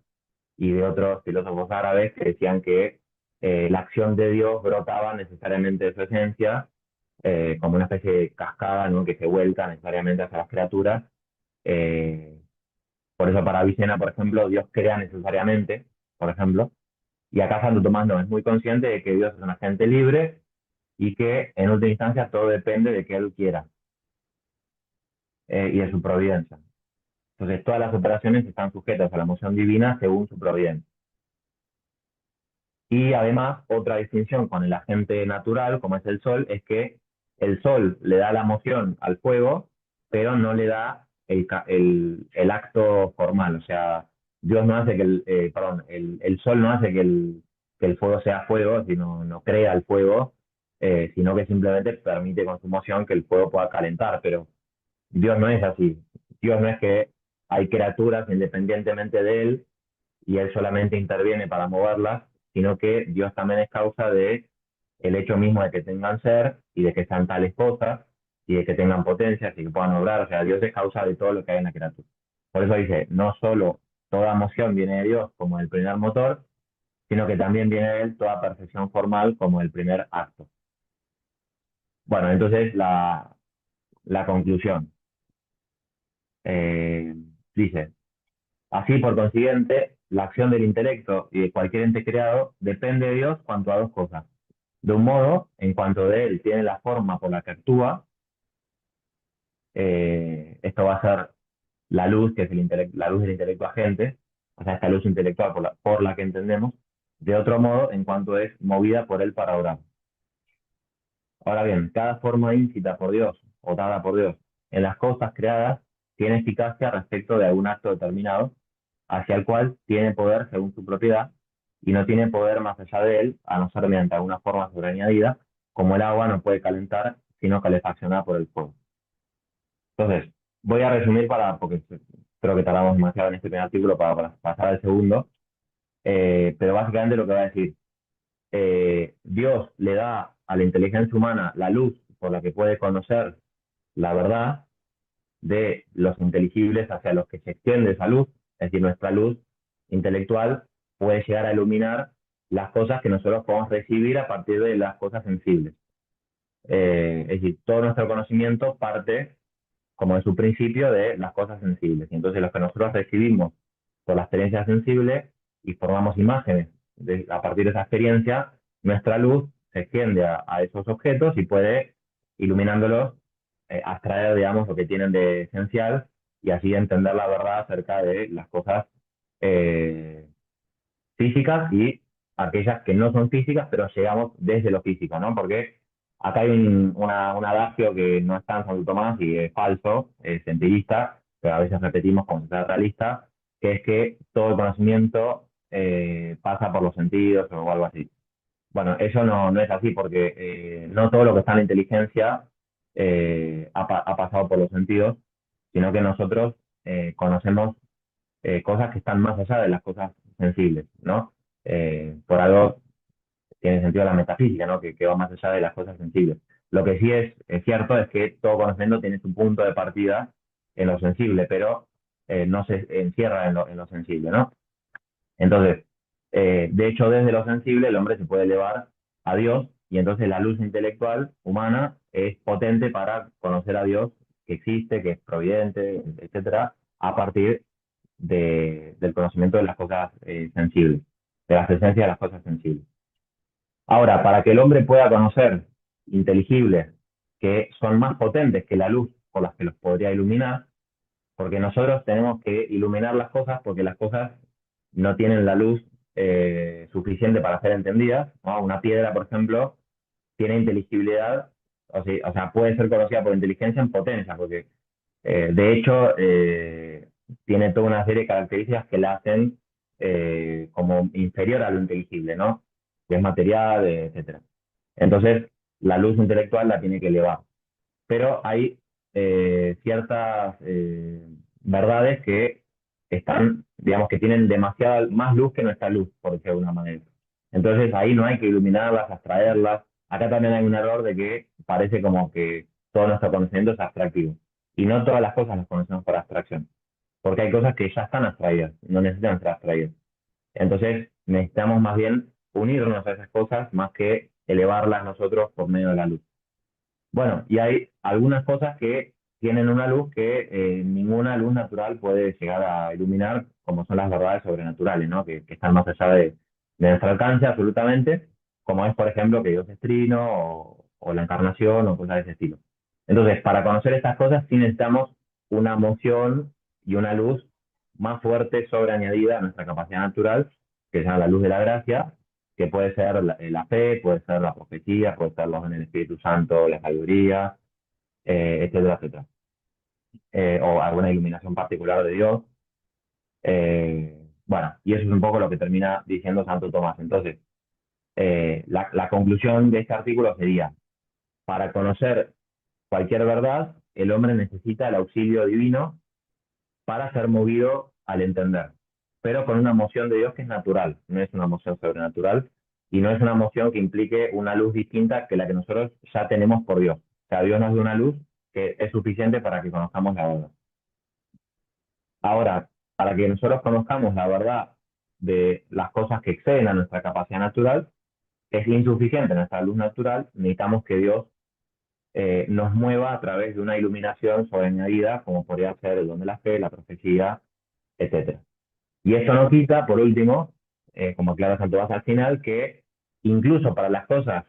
y de otros filósofos árabes que decían que la acción de Dios brotaba necesariamente de su esencia, como una especie de cascada, ¿no? Que se vuelca necesariamente hacia las criaturas. Eh, por eso para Avicena, por ejemplo, Dios crea necesariamente, por ejemplo, y acá Santo Tomás no es muy consciente de que Dios es un agente libre y que en última instancia todo depende de que Él quiera y de su providencia. Entonces todas las operaciones están sujetas a la moción divina según su providencia. Y además, otra distinción con el agente natural, como es el sol, es que el sol le da la moción al fuego, pero no le da el acto formal. O sea, Dios no hace que perdón, el sol no hace que el fuego sea fuego, sino no crea el fuego, sino que simplemente permite con su moción que el fuego pueda calentar. Pero Dios no es así. Dios no es que hay criaturas independientemente de él y él solamente interviene para moverlas, sino que Dios también es causa de el hecho mismo de que tengan ser y de que sean tales cosas y de que tengan potencias y que puedan obrar. O sea, Dios es causa de todo lo que hay en la criatura. Por eso dice, no solo toda moción viene de Dios como el primer motor, sino que también viene de él toda perfección formal como el primer acto. Bueno, entonces la conclusión. Eh, dice, así, por consiguiente, la acción del intelecto y de cualquier ente creado depende de Dios cuanto a dos cosas. De un modo, en cuanto de él tiene la forma por la que actúa, esto va a ser la luz, que es la luz del intelecto agente, o sea, esta luz intelectual por la que entendemos. De otro modo, en cuanto es movida por él para obrar. Ahora bien, cada forma íncita por Dios o dada por Dios en las cosas creadas tiene eficacia respecto de algún acto determinado, hacia el cual tiene poder según su propiedad, y no tiene poder más allá de él, a no ser mediante alguna forma sobreañadida, como el agua no puede calentar, sino calefaccionada por el fuego. Entonces, voy a resumir porque creo que tardamos demasiado en este primer artículo para pasar al segundo, pero básicamente lo que va a decir, Dios le da a la inteligencia humana la luz por la que puede conocer la verdad de los inteligibles hacia los que se extiende esa luz, es decir, nuestra luz intelectual puede llegar a iluminar las cosas que nosotros podemos recibir a partir de las cosas sensibles. Es decir, todo nuestro conocimiento parte, como de su principio, de las cosas sensibles. Y entonces lo que nosotros recibimos por la experiencia sensible y formamos imágenes a partir de esa experiencia, nuestra luz se extiende a esos objetos y puede, iluminándolos, abstraer, digamos, lo que tienen de esencial y así entender la verdad acerca de las cosas eh, físicas y aquellas que no son físicas, pero llegamos desde lo físico, ¿no? Porque acá hay un adagio que no está en Santo Tomás y es falso, es empirista, pero a veces repetimos como si fuera realista, que es que todo el conocimiento pasa por los sentidos o algo así. Bueno, eso no es así porque no todo lo que está en la inteligencia ha pasado por los sentidos, sino que nosotros conocemos cosas que están más allá de las cosas sensibles, ¿no? Por algo tiene sentido la metafísica, ¿no? Que va más allá de las cosas sensibles. Lo que sí es cierto es que todo conocimiento tiene su punto de partida en lo sensible, pero no se encierra en lo sensible, ¿no? Entonces, de hecho, desde lo sensible el hombre se puede elevar a Dios y entonces la luz intelectual humana es potente para conocer a Dios que existe, que es providente, etcétera, a partir del conocimiento de las cosas sensibles, de la esencia de las cosas sensibles. Ahora, para que el hombre pueda conocer inteligibles que son más potentes que la luz por las que los podría iluminar, porque nosotros tenemos que iluminar las cosas porque las cosas no tienen la luz suficiente para ser entendidas, ¿no? Una piedra, por ejemplo, tiene inteligibilidad, o sea, puede ser conocida por inteligencia en potencia, porque de hecho tiene toda una serie de características que la hacen como inferior a lo inteligible, ¿no? Que es material, etcétera. Entonces, la luz intelectual la tiene que elevar. Pero hay ciertas verdades que están, digamos, que tienen demasiada más luz que nuestra luz, por decirlo de alguna manera. Entonces ahí no hay que iluminarlas, abstraerlas. Acá también hay un error de que parece como que todo nuestro conocimiento es abstractivo. Y no todas las cosas las conocemos por abstracción, porque hay cosas que ya están abstraídas, no necesitan ser abstraídas. Entonces necesitamos más bien unirnos a esas cosas más que elevarlas nosotros por medio de la luz. Bueno, y hay algunas cosas que tienen una luz que ninguna luz natural puede llegar a iluminar, como son las verdades sobrenaturales, ¿no? Que están más allá de nuestro alcance absolutamente, como es, por ejemplo, que Dios es trino o la encarnación o cosas de ese estilo. Entonces, para conocer estas cosas sí necesitamos una moción y una luz más fuerte sobreañadida a nuestra capacidad natural, que se llama la luz de la gracia, que puede ser la fe, puede ser la profecía, puede ser los dones del Espíritu Santo, la sabiduría, etcétera, etcétera. O alguna iluminación particular de Dios. Bueno, y eso es un poco lo que termina diciendo Santo Tomás. Entonces, la conclusión de este artículo sería, para conocer cualquier verdad, el hombre necesita el auxilio divino para ser movido al entender, pero con una moción de Dios que es natural, no es una moción sobrenatural y no es una moción que implique una luz distinta que la que nosotros ya tenemos por Dios. O sea, Dios nos da una luz que es suficiente para que conozcamos la verdad. Ahora, para que nosotros conozcamos la verdad de las cosas que exceden a nuestra capacidad natural, es insuficiente nuestra luz natural, necesitamos que Dios nos mueva a través de una iluminación sobreañadida, como podría ser el don de la fe, la profecía, etcétera. Y esto no quita, por último, como aclara Santo Tomás al final, que incluso para las cosas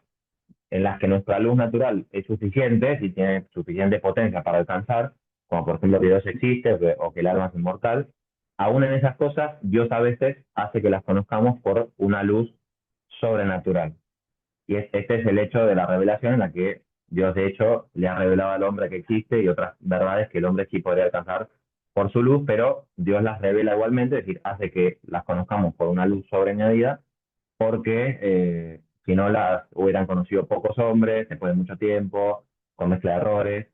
en las que nuestra luz natural es suficiente, si tiene suficiente potencia para alcanzar, como por ejemplo que Dios existe o que el alma es inmortal, aún en esas cosas Dios a veces hace que las conozcamos por una luz sobrenatural. Y este es el hecho de la revelación en la que Dios de hecho le ha revelado al hombre que existe y otras verdades que el hombre sí podría alcanzar por su luz, pero Dios las revela igualmente, es decir, hace que las conozcamos por una luz sobreañadida, porque si no las hubieran conocido pocos hombres, después de mucho tiempo, con mezcla de errores,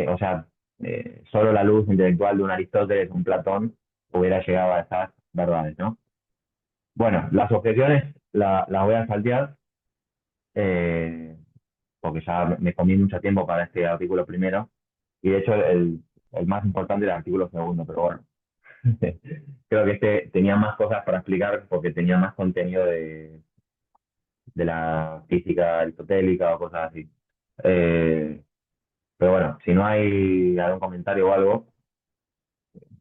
o sea, solo la luz intelectual de un Aristóteles, un Platón, hubiera llegado a esas verdades, ¿no? Bueno, las objeciones las voy a saltear, eh, porque ya me comí mucho tiempo para este artículo primero, y de hecho el más importante era el artículo segundo, pero bueno, creo que este tenía más cosas para explicar porque tenía más contenido de la física aristotélica o cosas así. Eh, pero bueno, si no hay algún comentario o algo,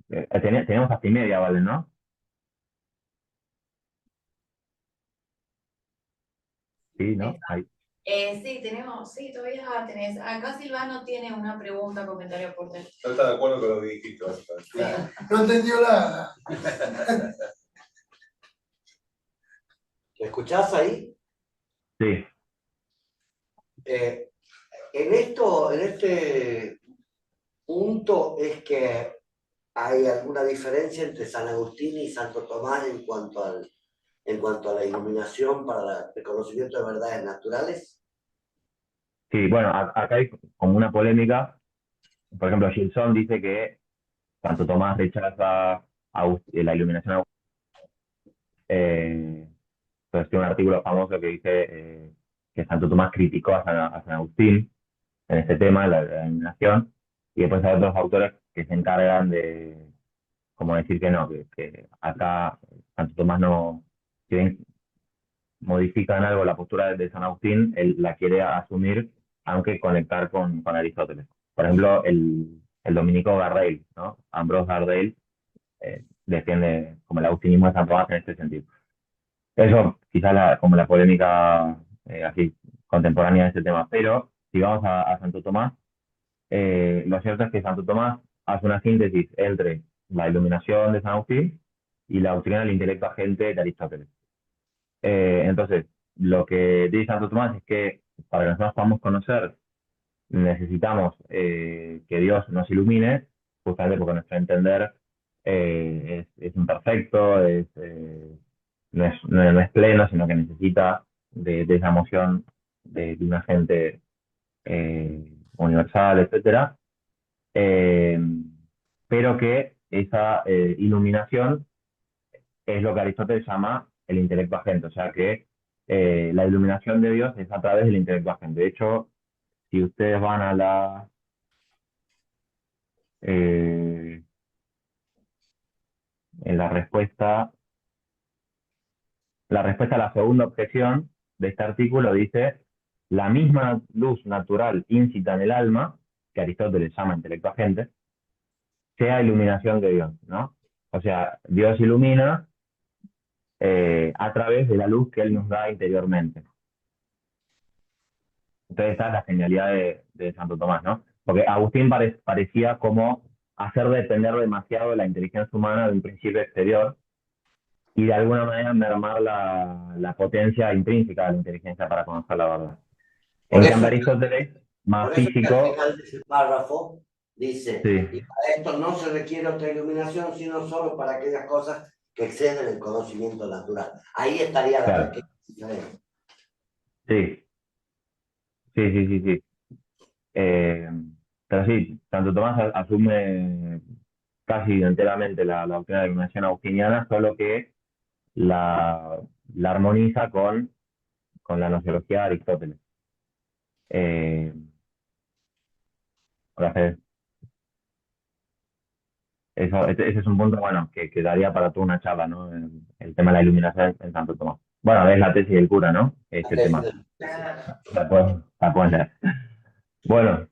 tenemos hasta y media, ¿vale? ¿No? Sí, ¿no? Ahí. Sí, tenemos, sí, todavía tenés. Acá Silvano tiene una pregunta, comentario por dentro. No está de acuerdo con lo que dijiste, básicamente. Claro. No entendió nada. ¿Me escuchás ahí? Sí, Eh, en este punto es que hay alguna diferencia entre San Agustín y Santo Tomás en cuanto a la iluminación para el conocimiento de verdades naturales. sí, bueno, acá hay como una polémica. Por ejemplo, Gilson dice que Santo Tomás rechaza la iluminación. Entonces tiene un artículo famoso que dice que Santo Tomás criticó a San Agustín en este tema, la iluminación, y después hay otros autores que se encargan de, como decir que no, que acá Santo Tomás no, si bien modifican algo la postura de San Agustín, él la quiere asumir, aunque conectar con Aristóteles. Por ejemplo, el dominico Gardel, ¿no? Ambrose Gardel, defiende como el agustinismo de San Tomás en este sentido. Eso quizás como la polémica así contemporánea de este tema. Pero si vamos a Santo Tomás, lo cierto es que Santo Tomás hace una síntesis entre la iluminación de San Agustín y la doctrina del intelecto agente de Aristóteles. Entonces, lo que dice Santo Tomás es que para que nosotros podamos conocer, necesitamos que Dios nos ilumine, justamente porque nuestro entender es imperfecto, no es pleno, sino que necesita de esa emoción de un agente universal, etcétera. eh, pero que esa iluminación es lo que Aristóteles llama el intelecto agente, o sea que la iluminación de Dios es a través del intelecto agente. De hecho, si ustedes van a eh, en la respuesta a la segunda objeción de este artículo dice, la misma luz natural incita en el alma, que Aristóteles llama intelecto agente, sea iluminación de Dios, ¿no? O sea, Dios ilumina a través de la luz que Él nos da interiormente. Entonces esta es la genialidad de Santo Tomás, ¿no? Porque Agustín parecía como hacer depender demasiado la inteligencia humana de un principio exterior y de alguna manera mermar la potencia intrínseca de la inteligencia para conocer la verdad. Por En eso, cambio Aristóteles, más por eso que al físico, final de ese párrafo dice, y sí, para esto no se requiere otra iluminación, sino solo para aquellas cosas que exceden el conocimiento natural. Ahí estaría la claro, pequeña diferencia. sí, sí. Eh, pero sí, Santo Tomás asume casi enteramente la doctrina de la iluminación agustiniana, solo que la, la armoniza con la gnoseología de Aristóteles. Eh, por hacer eso, ese es un punto, bueno, que daría para toda una charla, ¿no? El tema de la iluminación en Santo Tomás. Bueno, es la tesis del cura, ¿no? Este tema. Claro. La pueden leer. Bueno,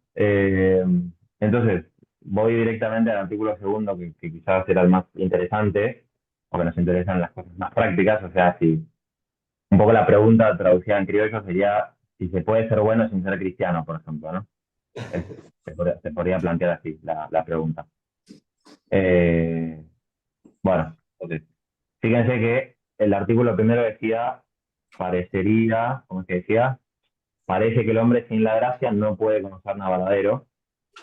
entonces voy directamente al artículo segundo, que quizás era el más interesante, porque nos interesan las cosas más prácticas, o sea, si un poco la pregunta traducida en criollo sería si se puede ser bueno sin ser cristiano, por ejemplo, ¿no? Es- se podría plantear así la pregunta. Eh, bueno, entonces, fíjense que el artículo primero decía, parecería, como se decía, parece que el hombre sin la gracia no puede conocer nada verdadero,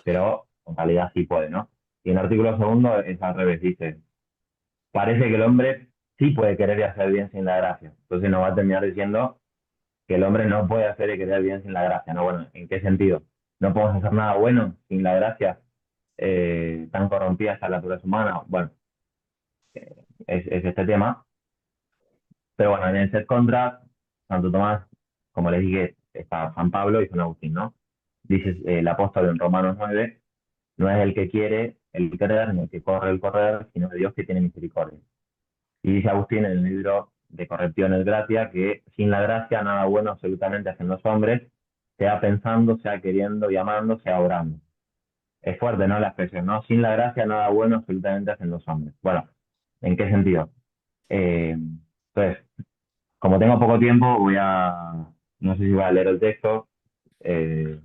pero en realidad sí puede, ¿no? Y en el artículo segundo es al revés, dice, parece que el hombre sí puede querer y hacer bien sin la gracia. Entonces nos va a terminar diciendo que el hombre no puede hacer y querer bien sin la gracia, ¿no? Bueno, ¿en qué sentido? No podemos hacer nada bueno sin la gracia, tan corrompida está la naturaleza humana. Bueno, es este tema. Pero bueno, en el set contra, Santo Tomás, como les dije, está San Pablo y San Agustín, ¿no? Dice el apóstol en Romanos 9, no es el que quiere el querer, ni el que corre el correr, sino Dios que tiene misericordia. Y dice Agustín en el libro de Correcciones Gratia que sin la gracia nada bueno absolutamente hacen los hombres, sea pensando, sea queriendo y amando, sea orando. Es fuerte, ¿no? La expresión, ¿no? Sin la gracia nada bueno absolutamente hacen los hombres. Bueno, ¿en qué sentido? Entonces, como tengo poco tiempo, no sé si voy a leer el texto, eh,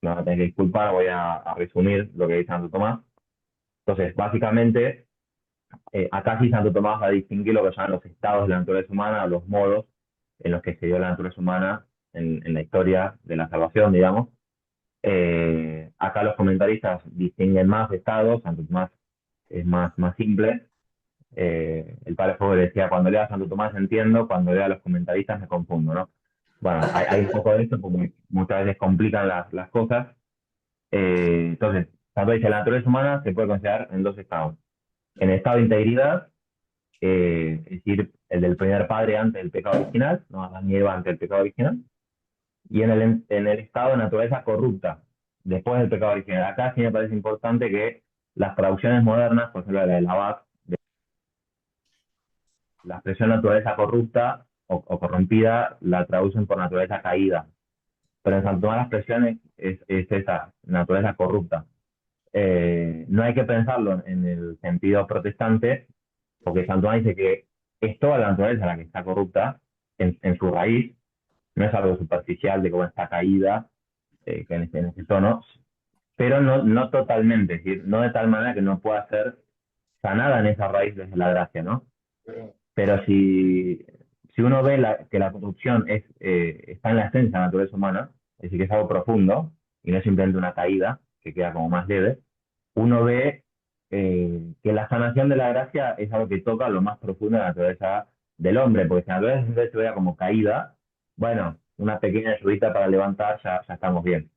me van a tener que disculpar, voy a resumir lo que dice Santo Tomás. Entonces, básicamente, acá sí Santo Tomás va a distinguir lo que llaman los estados de la naturaleza humana, los modos en los que se dio la naturaleza humana en la historia de la salvación, digamos. Acá los comentaristas distinguen más estados, Santo Tomás es más simple. El padre Fuego decía, cuando leo a Santo Tomás entiendo, cuando leo a los comentaristas me confundo, ¿no? Bueno, hay un poco de esto, porque muchas veces complican las cosas. Entonces, Santo dice, la naturaleza humana se puede considerar en dos estados. En estado de integridad, es decir, el del primer padre antes del pecado original, no Adán y Eva antes del pecado original, y en el estado de naturaleza corrupta, después del pecado original. Acá sí me parece importante que las traducciones modernas, por ejemplo la de Labat, la expresión naturaleza corrupta o corrompida la traducen por naturaleza caída, pero en Santo Tomás la expresión es esa, naturaleza corrupta. No hay que pensarlo en el sentido protestante, porque Santo Tomás dice que es toda la naturaleza la que está corrupta en su raíz, no es algo superficial de cómo está caída, que en ese tono, pero no totalmente, es decir, no de tal manera que no pueda ser sanada en esa raíz desde la gracia, ¿no? Pero si uno ve que la corrupción está en la esencia de la naturaleza humana, es decir, que es algo profundo y no es simplemente una caída que queda como más leve, uno ve que la sanación de la gracia es algo que toca lo más profundo de la naturaleza del hombre, porque si la naturaleza siempre se vea como caída, bueno, una pequeña ayudita para levantar, ya estamos bien.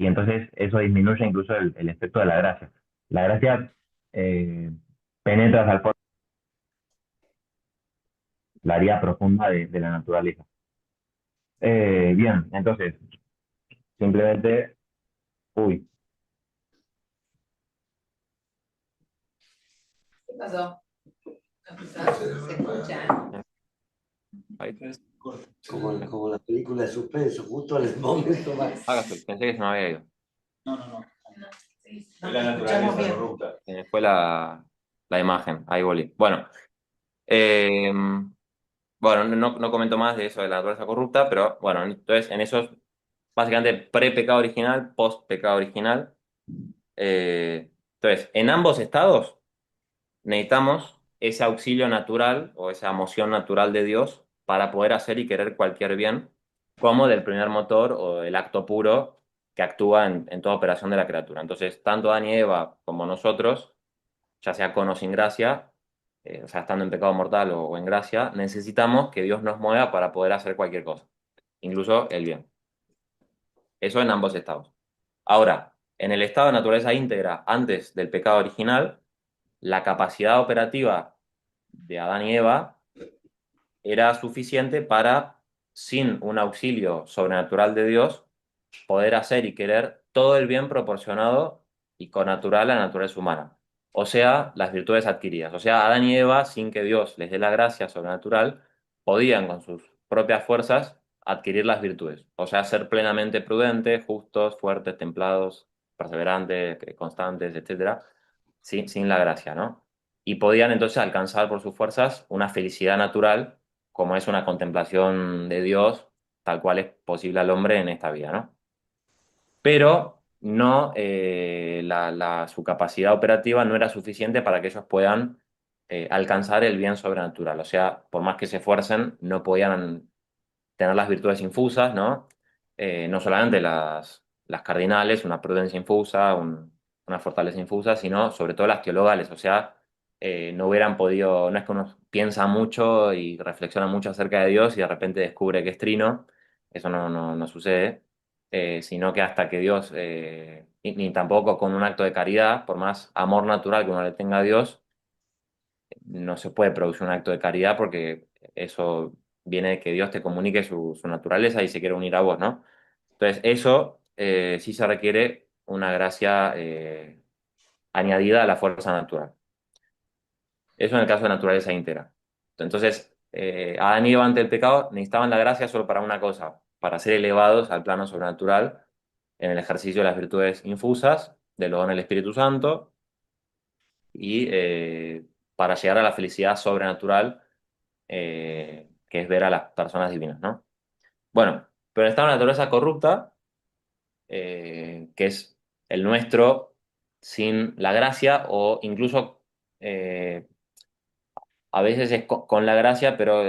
y entonces eso disminuye incluso el efecto de la gracia. La gracia eh, penetra hasta el fondo, la área profunda de la naturaleza. Bien, entonces, simplemente, uy, ¿Qué pasó? ¿Se escucha? Ahí tenés. Como la película de suspenso, justo en el momento más. Pensé que se me había ido. No, no, no. No, sí, Es no, la te escuchamos naturaleza bien. corrupta. Se me fue la imagen. Ahí volví. Bueno, eh, bueno, no comento más de eso de la naturaleza corrupta, pero bueno, entonces en esos, básicamente pre-pecado original, post-pecado original. Entonces, en ambos estados necesitamos ese auxilio natural o esa moción natural de Dios para poder hacer y querer cualquier bien, como del primer motor o el acto puro que actúa en toda operación de la criatura. Entonces, tanto Adán y Eva como nosotros, ya sea con o sin gracia, o sea, estando en pecado mortal o en gracia, necesitamos que Dios nos mueva para poder hacer cualquier cosa, incluso el bien. Eso en ambos estados. Ahora, en el estado de naturaleza íntegra, antes del pecado original, la capacidad operativa de Adán y Eva era suficiente para, sin un auxilio sobrenatural de Dios, poder hacer y querer todo el bien proporcionado y connatural a la naturaleza humana. O sea, las virtudes adquiridas. O sea, Adán y Eva, sin que Dios les dé la gracia sobrenatural, podían con sus propias fuerzas adquirir las virtudes. O sea, ser plenamente prudentes, justos, fuertes, templados, perseverantes, constantes, etcétera, sin la gracia, ¿no? Y podían entonces alcanzar por sus fuerzas una felicidad natural, como es una contemplación de Dios, tal cual es posible al hombre en esta vida, ¿no? Pero no, su capacidad operativa no era suficiente para que ellos puedan alcanzar el bien sobrenatural. O sea, por más que se esfuercen, no podían tener las virtudes infusas, ¿no? No solamente las cardinales, una prudencia infusa, una fortaleza infusa, sino sobre todo las teologales. O sea, no hubieran podido, no es que uno piensa mucho y reflexiona mucho acerca de Dios y de repente descubre que es trino, eso no sucede, sino que hasta que Dios, ni tampoco con un acto de caridad, por más amor natural que uno le tenga a Dios, no se puede producir un acto de caridad porque eso viene de que Dios te comunique su naturaleza y se quiere unir a vos, ¿no? Entonces, eso sí se requiere una gracia añadida a la fuerza natural. Eso en el caso de naturaleza íntegra. Entonces, Adán y Eva ante el pecado necesitaban la gracia solo para una cosa, para ser elevados al plano sobrenatural en el ejercicio de las virtudes infusas, de lo don del Espíritu Santo, y para llegar a la felicidad sobrenatural, que es ver a las personas divinas, ¿no? Bueno, pero está una naturaleza corrupta, que es el nuestro sin la gracia, o incluso a veces es con la gracia, pero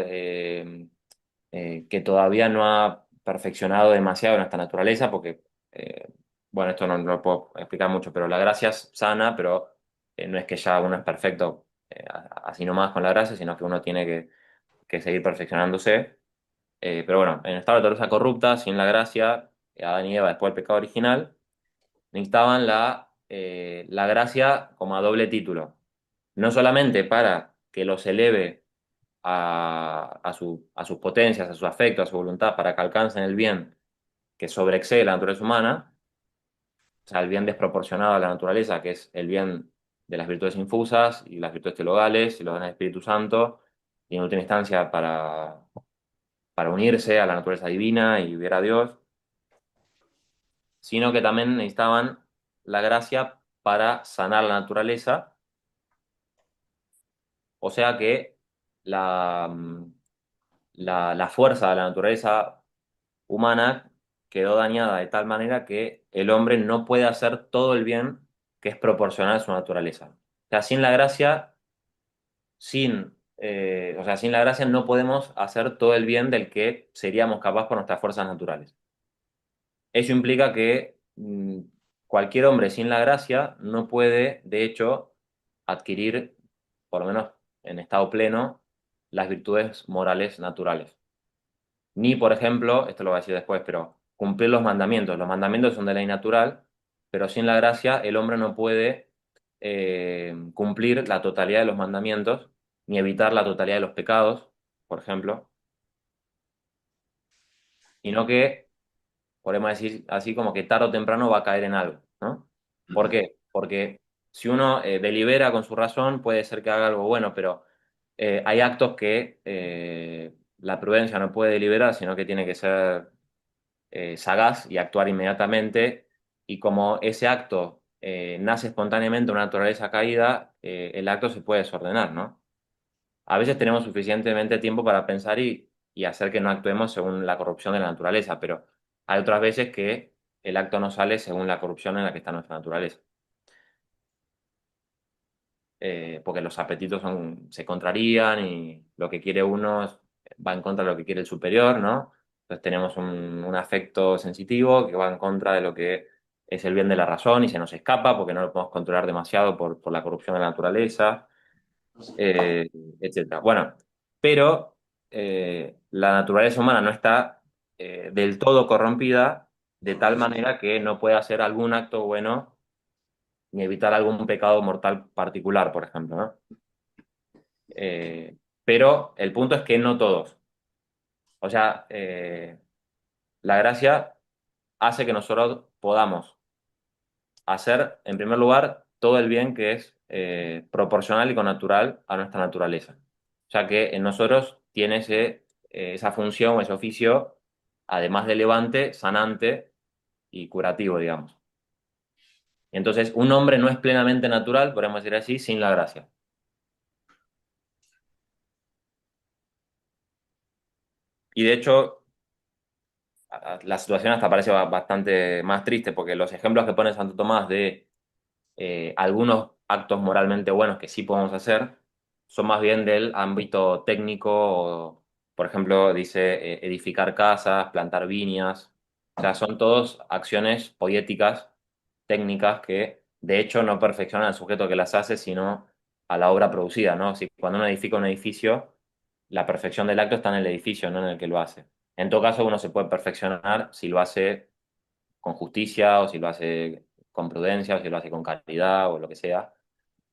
que todavía no ha perfeccionado demasiado nuestra naturaleza, porque, bueno, esto no lo puedo explicar mucho, pero la gracia es sana, pero no es que ya uno es perfecto así nomás con la gracia, sino que uno tiene que seguir perfeccionándose. Pero bueno, en estado de naturaleza corrupta, sin la gracia, Adán y Eva después del pecado original, necesitaban la gracia como a doble título. No solamente para que los eleve a sus potencias, a su afecto, a su voluntad, para que alcancen el bien que sobreexcede la naturaleza humana, o sea, el bien desproporcionado a la naturaleza, que es el bien de las virtudes infusas y las virtudes teologales y los dones del Espíritu Santo, y en última instancia para unirse a la naturaleza divina y ver a Dios, sino que también necesitaban la gracia para sanar la naturaleza, o sea que la fuerza de la naturaleza humana quedó dañada de tal manera que el hombre no puede hacer todo el bien que es proporcional a su naturaleza. O sea, sin la gracia, o sea, sin la gracia no podemos hacer todo el bien del que seríamos capaces por nuestras fuerzas naturales. Eso implica que cualquier hombre sin la gracia no puede, de hecho, adquirir, por lo menos en estado pleno, las virtudes morales naturales. Ni, por ejemplo, esto lo voy a decir después, pero cumplir los mandamientos. Los mandamientos son de ley natural, pero sin la gracia el hombre no puede cumplir la totalidad de los mandamientos, ni evitar la totalidad de los pecados, por ejemplo, sino que, podemos decir así, como que tarde o temprano va a caer en algo, ¿no? ¿Por qué? Porque si uno delibera con su razón, puede ser que haga algo bueno, pero hay actos que la prudencia no puede deliberar, sino que tiene que ser sagaz y actuar inmediatamente. Y como ese acto nace espontáneamente de una naturaleza caída, el acto se puede desordenar, ¿no? A veces tenemos suficientemente tiempo para pensar y hacer que no actuemos según la corrupción de la naturaleza, pero hay otras veces que el acto no sale según la corrupción en la que está nuestra naturaleza. Porque los apetitos se contrarían y lo que quiere uno va en contra de lo que quiere el superior, ¿no? Entonces tenemos un afecto sensitivo que va en contra de lo que es el bien de la razón y se nos escapa porque no lo podemos controlar demasiado por la corrupción de la naturaleza, eh, etcétera. Bueno, pero la naturaleza humana no está del todo corrompida de tal manera que no puede hacer algún acto bueno ni evitar algún pecado mortal particular, por ejemplo, ¿no? Pero el punto es que no todos. O sea, la gracia hace que nosotros podamos hacer, en primer lugar, todo el bien que es proporcional y connatural a nuestra naturaleza. O sea que en nosotros tiene esa función, ese oficio, además de levante, sanante y curativo, digamos. Entonces, un hombre no es plenamente natural, podemos decir así, sin la gracia. Y de hecho, la situación hasta parece bastante más triste, porque los ejemplos que pone Santo Tomás de algunos actos moralmente buenos que sí podemos hacer son más bien del ámbito técnico, por ejemplo, dice edificar casas, plantar viñas, o sea, son todas acciones poéticas, técnicas que de hecho no perfeccionan al sujeto que las hace, sino a la obra producida, ¿no? Si cuando uno edifica un edificio, la perfección del acto está en el edificio, no en el que lo hace. En todo caso, uno se puede perfeccionar si lo hace con justicia o si lo hace con prudencia o si lo hace con caridad o lo que sea.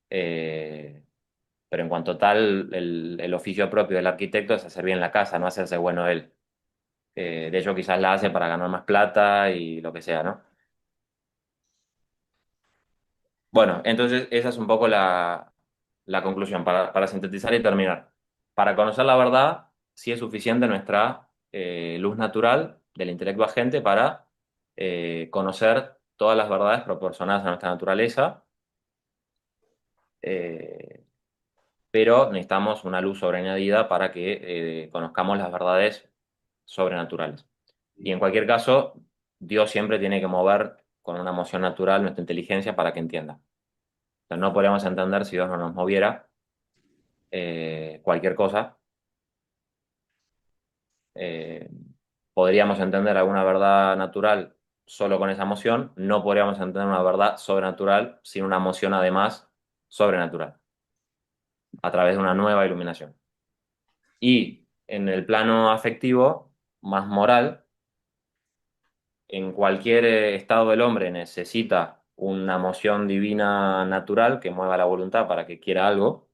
Eh, pero en cuanto tal, el oficio propio del arquitecto es hacer bien la casa, no hacerse bueno él. De hecho, quizás la hace para ganar más plata y lo que sea, ¿no? Bueno, entonces esa es un poco la conclusión para sintetizar y terminar. Para conocer la verdad, sí es suficiente nuestra luz natural del intelecto agente para conocer todas las verdades proporcionadas a nuestra naturaleza, eh, pero necesitamos una luz sobreañadida para que conozcamos las verdades sobrenaturales. Y en cualquier caso, Dios siempre tiene que mover con una moción natural nuestra inteligencia para que entienda. Sea, no podríamos entender si Dios no nos moviera cualquier cosa. Eh, Podríamos entender alguna verdad natural solo con esa moción, no podríamos entender una verdad sobrenatural sin una moción además sobrenatural, a través de una nueva iluminación. Y en el plano afectivo, más moral, en cualquier estado del hombre necesita una moción divina natural que mueva la voluntad para que quiera algo,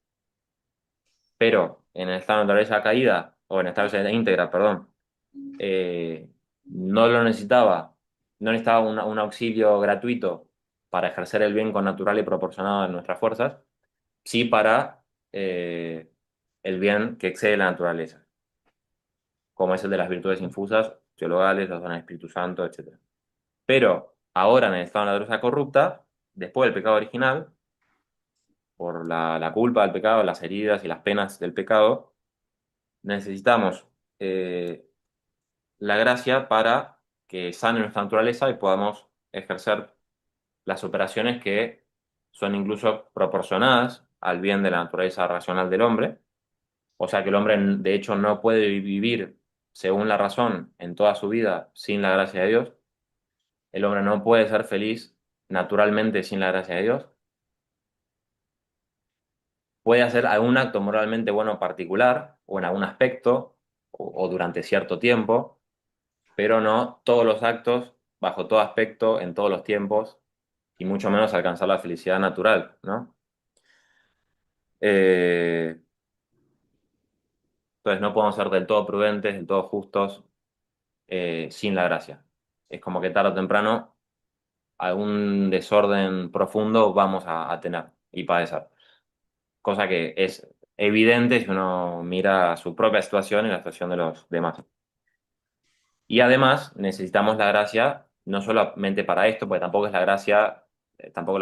pero en el estado de naturaleza caída, o en estado de íntegra, perdón, eh, no lo necesitaba, no necesitaba un auxilio gratuito para ejercer el bien con natural y proporcionado a nuestras fuerzas, sí para el bien que excede la naturaleza, como es el de las virtudes infusas, teologales, los dones del Espíritu Santo, etc. Pero ahora en el estado de naturaleza corrupta, después del pecado original, por la culpa del pecado, las heridas y las penas del pecado, necesitamos la gracia para que sane nuestra naturaleza y podamos ejercer las operaciones que son incluso proporcionadas al bien de la naturaleza racional del hombre. O sea que el hombre, de hecho, no puede vivir según la razón en toda su vida sin la gracia de Dios. El hombre no puede ser feliz naturalmente sin la gracia de Dios. Puede hacer algún acto moralmente bueno particular o en algún aspecto o durante cierto tiempo, pero no todos los actos, bajo todo aspecto, en todos los tiempos, y mucho menos alcanzar la felicidad natural, ¿no? Eh, entonces no podemos ser del todo prudentes, del todo justos, sin la gracia. Es como que tarde o temprano algún desorden profundo vamos a tener y padecer. Cosa que es evidente si uno mira su propia situación y la situación de los demás. Y además necesitamos la gracia, no solamente para esto, porque tampoco la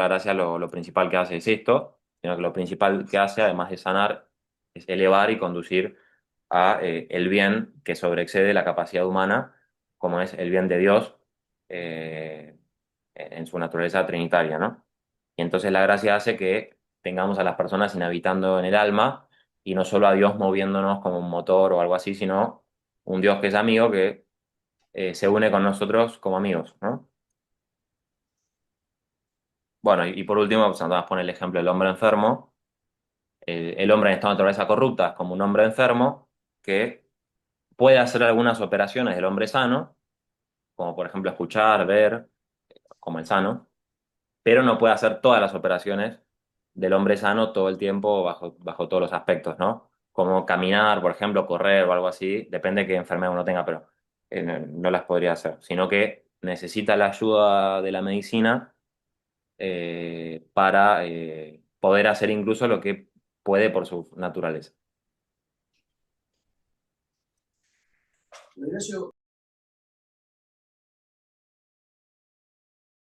gracia lo principal que hace es esto, sino que lo principal que hace, además de sanar, es elevar y conducir a el bien que sobreexcede la capacidad humana, como es el bien de Dios eh, en su naturaleza trinitaria, ¿no? Y entonces la gracia hace que tengamos a las personas inhabitando en el alma y no solo a Dios moviéndonos como un motor o algo así, sino un Dios que es amigo que se une con nosotros como amigos, ¿no? Bueno, y por último, pues andamos a poner el ejemplo del hombre enfermo. El hombre en esta naturaleza corrupta es como un hombre enfermo que puede hacer algunas operaciones del hombre sano, como por ejemplo escuchar, ver, como el sano, pero no puede hacer todas las operaciones del hombre sano todo el tiempo bajo todos los aspectos, ¿no? Como caminar, por ejemplo, correr o algo así, depende de qué enfermedad uno tenga, pero no las podría hacer, sino que necesita la ayuda de la medicina para poder hacer incluso lo que puede por su naturaleza. Ignacio,